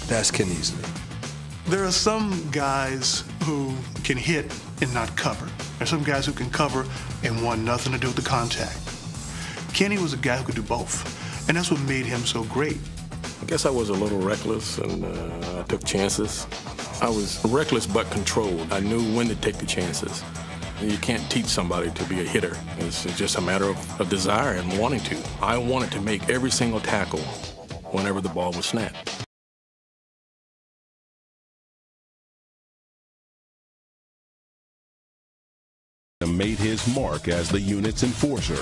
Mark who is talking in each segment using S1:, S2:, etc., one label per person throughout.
S1: That's Ken Easley.
S2: There are some guys who can hit and not cover. There are some guys who can cover and want nothing to do with the contact. Kenny was a guy who could do both, and that's what made him so great.
S3: I guess I was a little reckless, and I took chances. I was reckless but controlled. I knew when to take the chances. You can't teach somebody to be a hitter. It's just a matter of desire and wanting to. I wanted to make every single tackle whenever the ball was snapped.
S4: Made his mark as the unit's enforcer.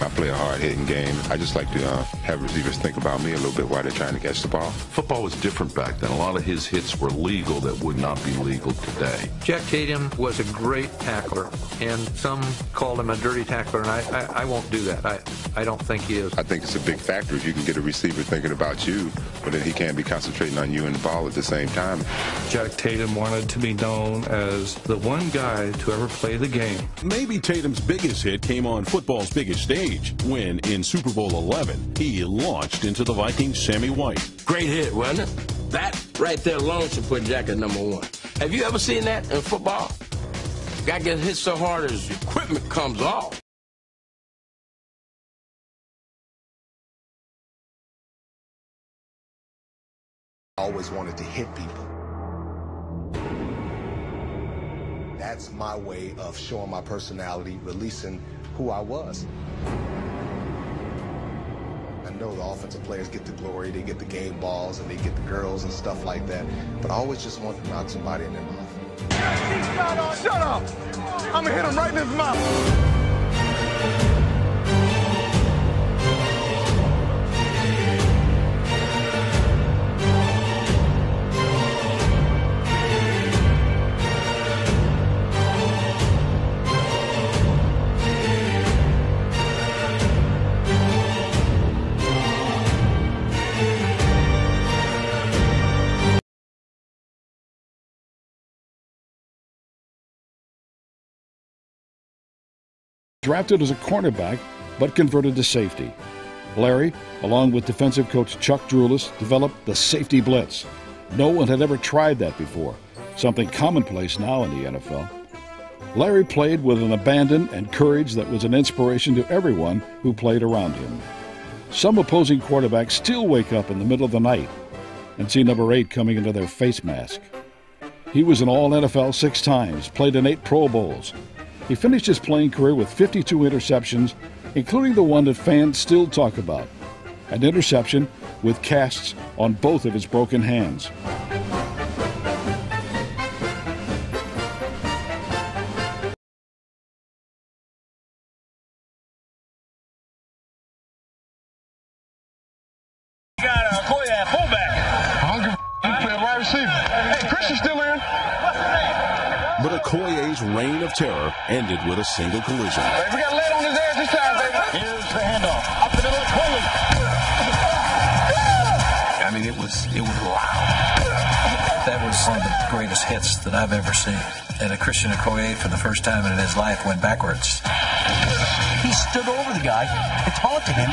S5: I play a hard-hitting game. I just like to have receivers think about me a little bit while they're trying to catch the ball.
S6: Football was different back then. A lot of his hits were legal that would not be legal today.
S7: Jack Tatum was a great tackler, and some called him a dirty tackler, and I won't do that. I don't think he is.
S5: I think it's a big factor if you can get a receiver thinking about you, but then he can't be concentrating on you and the ball at the same time.
S8: Jack Tatum wanted to be known as the one guy to ever play the game.
S4: Maybe Tatum's biggest hit came on football's biggest stage when, in Super Bowl 11, he launched into the Vikings' Sammy White.
S9: Great hit, wasn't it? That right there alone should put Jack at #1. Have you ever seen that in football? Guy gets hit so hard his equipment comes off.
S10: I always wanted to hit people. That's my way of showing my personality, releasing who I was. I know the offensive players get the glory, they get the game balls, and they get the girls and stuff like that, but I always just want to knock somebody in their mouth.
S11: Shut up! I'm gonna hit him right in his mouth.
S12: Drafted as a cornerback, but converted to safety. Larry, along with defensive coach Chuck Drulis, developed the safety blitz. No one had ever tried that before, something commonplace now in the NFL. Larry played with an abandon and courage that was an inspiration to everyone who played around him. Some opposing quarterbacks still wake up in the middle of the night and see number 8 coming into their face mask. He was an All-NFL 6 times, played in 8 Pro Bowls. He finished his playing career with 52 interceptions, including the one that fans still talk about, an interception with casts on both of his broken hands.
S11: Got Okoye at fullback. I don't give a you play wide receiver. Hey, Christian's still in.
S4: But Okoye's reign of terror ended with a single collision.
S11: Hey, we got lead on his ass this time, baby. Here's the handoff. Up in the middle of Okoye.
S13: I mean, it was loud. That was one of the greatest hits that I've ever seen. And a Christian Okoye, for the first time in his life, went backwards.
S14: He stood over the guy and taunted him.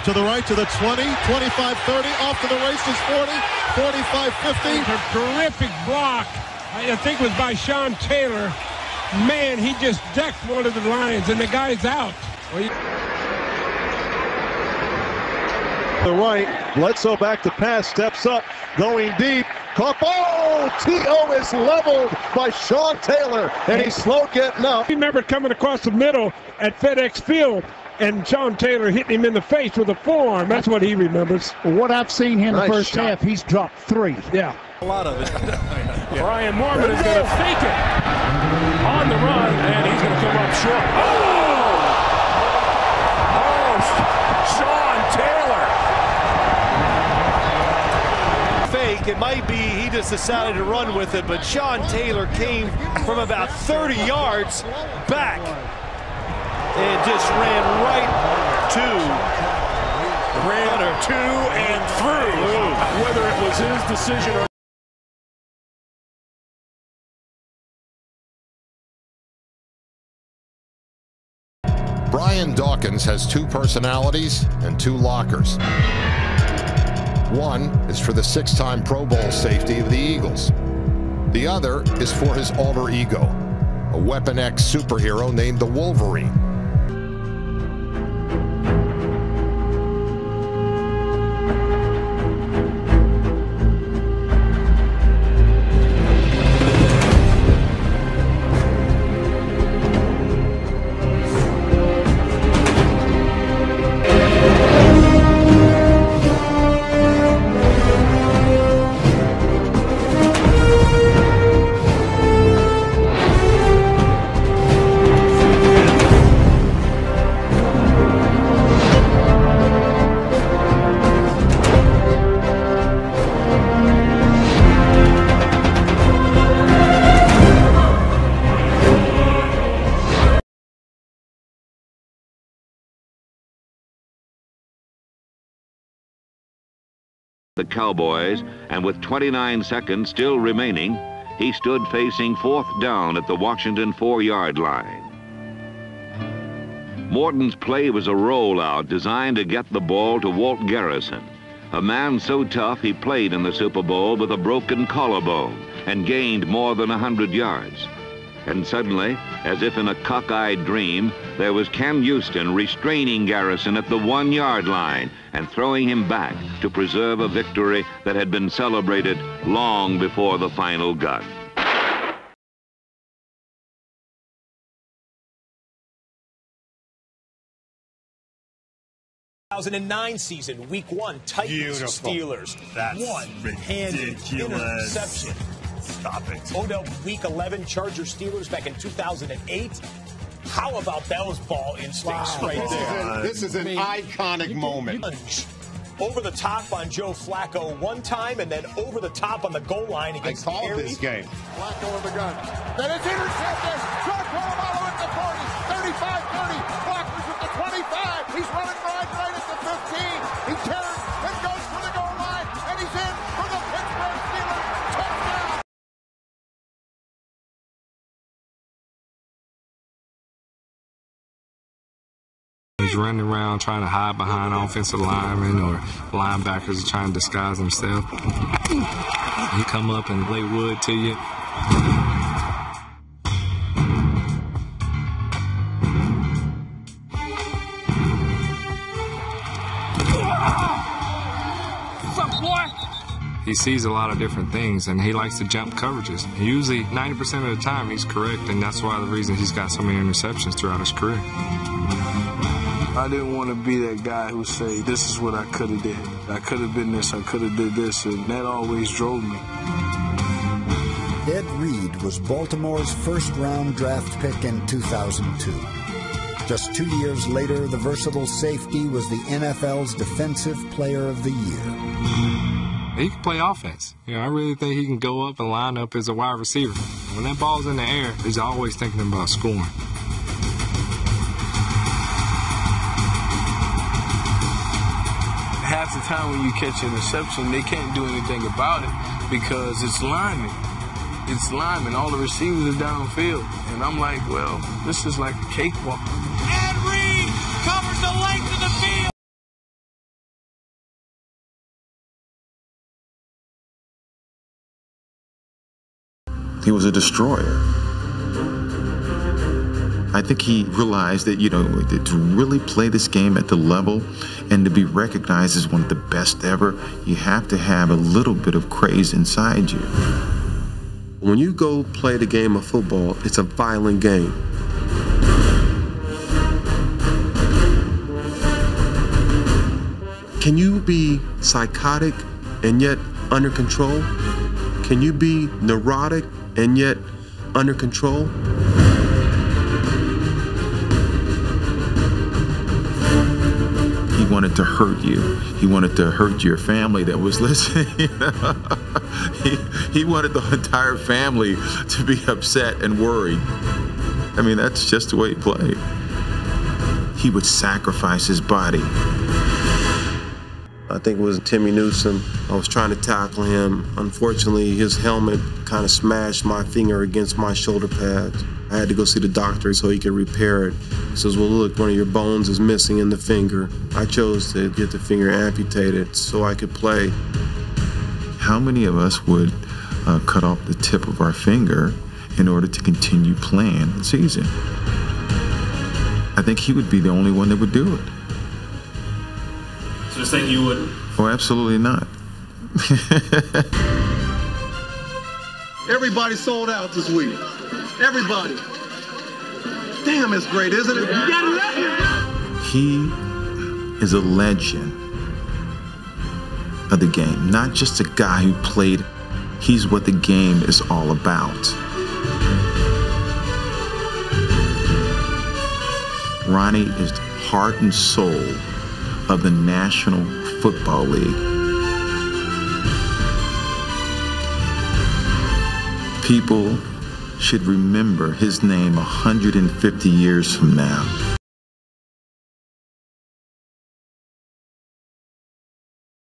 S15: To the right, to the 20, 25, 30, off to the races, 40, 45, 50.
S16: A terrific block. I think it was by Sean Taylor. Man, he just decked one of the Lions, and the guy's out.
S15: The right, Bledsoe back to pass, steps up, going deep. Caught, oh, T.O. is leveled by Sean Taylor, and he's slow getting up.
S16: He remember coming across the middle at FedEx Field, and Sean Taylor hitting him in the face with a forearm. That's what he remembers.
S14: What I've seen him in the first half, he's dropped 3.
S16: Yeah.
S15: A lot of it.
S16: Brian Mormon is going to fake it.
S1: on the run, and he's going to come up short. Sean Taylor.
S17: Fake. It might be he just decided to run with it, but Sean Taylor came from about 30 yards back and just ran right to
S1: and through. Whether it was his decision or
S18: Brian Dawkins has 2 personalities and 2 lockers. One is for the 6-time Pro Bowl safety of the Eagles. The other is for his alter ego, a Weapon X superhero named the Wolverine.
S19: The Cowboys, and with 29 seconds still remaining, he stood facing 4th down at the Washington 4-yard line. Morton's play was a rollout designed to get the ball to Walt Garrison, a man so tough he played in the Super Bowl with a broken collarbone and gained more than 100 yards. And suddenly, as if in a cockeyed dream, there was Ken Houston restraining Garrison at the 1-yard line and throwing him back to preserve a victory that had been celebrated long before the final gun.
S20: 2009 season, week 1, Titans Steelers.
S21: That's
S20: one-handed interception.
S21: Stop it.
S20: Odell, week 11, Chargers Steelers back in 2008. How about those ball instincts right there?
S21: This is an iconic moment.
S20: Over the top on Joe Flacco one time, and then over the top on the goal line against
S21: I called
S20: Harry.
S21: this game.
S22: Flacco in the gun. Then it's intercepted. Joe Colorado at the 40, 35-30. Flacco's at the 25. He's running right at the 15. He turns and goes for the goal line, and he's in for the Pittsburgh Steelers. Touchdown.
S23: He's running around trying to hide behind offensive linemen or linebackers trying to disguise himself. He come up and lay wood to you.
S24: What's up, boy?
S23: He sees a lot of different things, and he likes to jump coverages. Usually, 90% of the time, he's correct, and that's why the reason he's got so many interceptions throughout his career.
S25: I didn't want to be that guy who say, this is what I could have did. I could have been this, I could have did this, and that always drove me.
S26: Ed Reed was Baltimore's first-round draft pick in 2002. Just 2 years later, the versatile safety was the NFL's Defensive Player of the Year.
S23: He can play offense. I really think he can go up and line up as a wide receiver. When that ball's in the air, he's always thinking about scoring.
S25: Half the time when you catch an interception, they can't do anything about it because it's linemen. It's linemen. All the receivers are downfield. And I'm like, well, this is like a cakewalk.
S24: Ed Reed covers the length of the field.
S27: He was a destroyer. I think he realized that, to really play this game at the level and to be recognized as one of the best ever, you have to have a little bit of craze inside you.
S28: When you go play the game of football, it's a violent game. Can you be psychotic and yet under control? Can you be neurotic and yet under control.
S27: He wanted to hurt you. He wanted to hurt your family that was listening. He wanted the entire family to be upset and worried. I mean, that's just the way he played. He would sacrifice his body.
S28: I think it was Timmy Newsom. I was trying to tackle him. Unfortunately, his helmet kind of smashed my finger against my shoulder pads. I had to go see the doctor so he could repair it. He says, well, look, one of your bones is missing in the finger. I chose to get the finger amputated so I could play.
S27: How many of us would cut off the tip of our finger in order to continue playing the season? I think he would be the only one that would do it.
S2: So you're saying you wouldn't?
S27: Oh, absolutely not.
S3: Everybody sold out this week. Everybody. Damn, it's great, isn't it? You gotta love it.
S27: He is a legend of the game, not just a guy who played. He's what the game is all about. Ronnie is the heart and soul of the National Football League. People should remember his name 150 years from now.